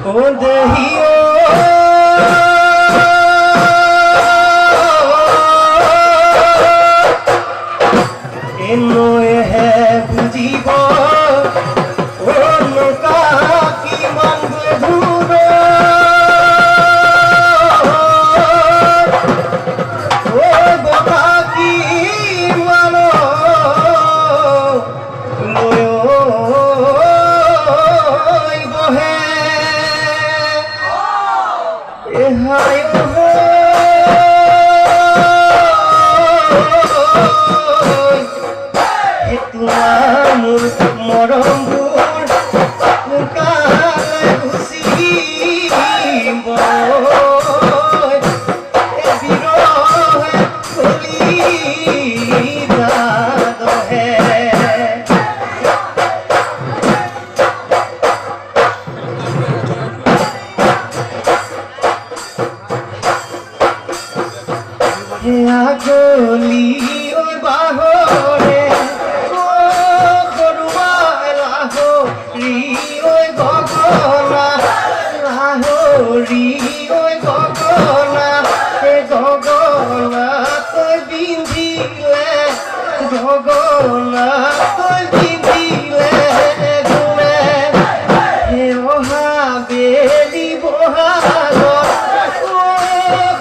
ओ देहियो एनो है बुझीब ओ नौका की मांग धूरो ओ गोका की मानो गली ओय बाहरे ओ खरुआ लाहो री ओय गगना लाहो री ओय गगना हे गगना तोय बिंदिले गगना तोय बिंदिले गुणे हे ओहा बेली बहाग ओ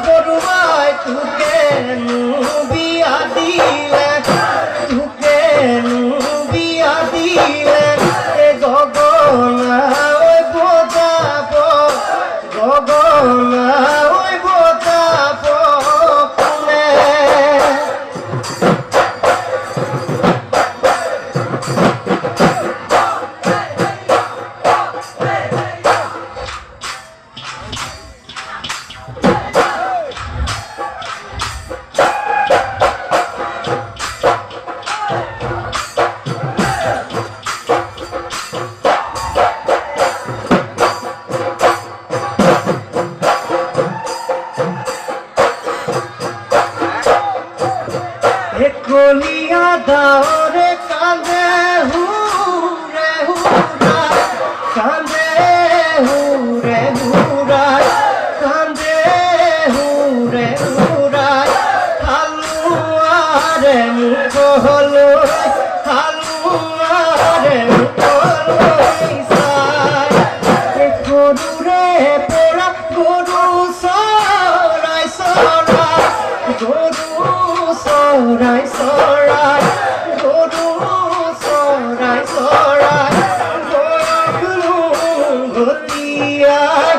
खरुआय तुके कोलिया दारे कांदे हुरे हुरा कांदे हुरे हुरा कांदे हुरे हुरा हालुआरे मुखलो हालुआरे मुखलो साय गरुरे पोड़ा गरु सराय सराय गरु सराय सराय गरु सराय सराय बयखुनुर गतियाय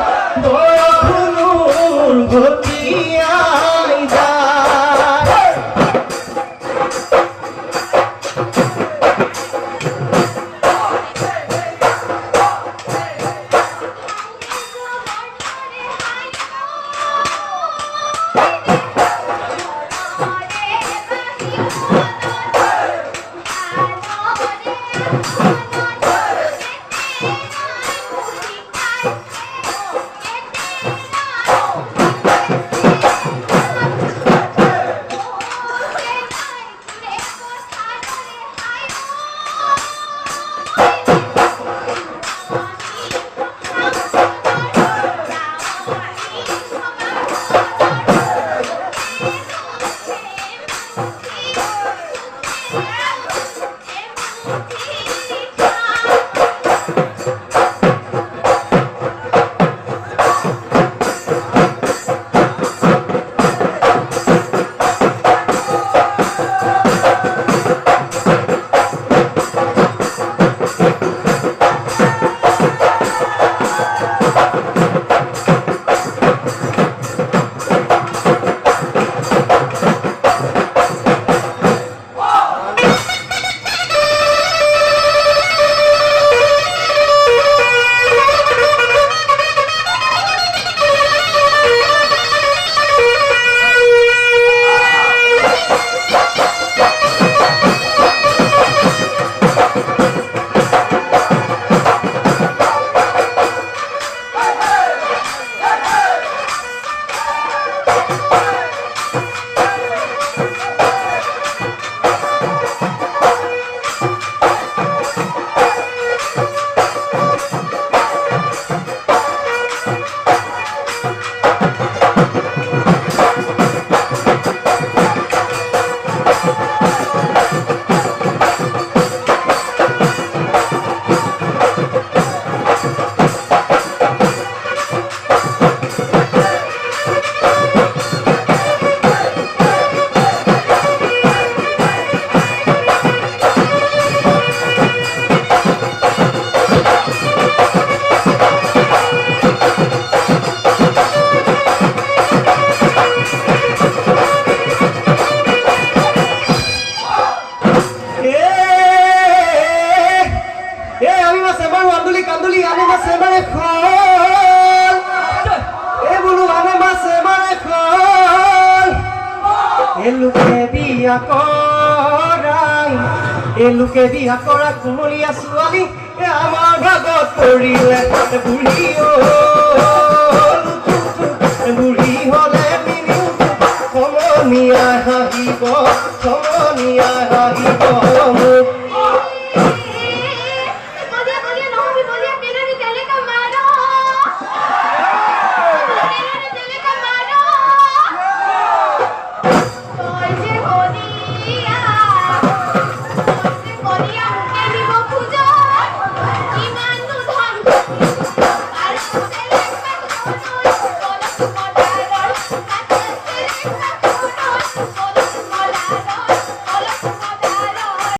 बयखुनुर गतियाय যায় এই লোকে বিয়া কৰা কুমলীয়া ছোৱালী আমাৰ ভাগত পৰিলে বুঢ়ী বুঢ়ী হলে সমনীয়া হাঁহিব সমনীয়া হাঁহিব মোক Oye,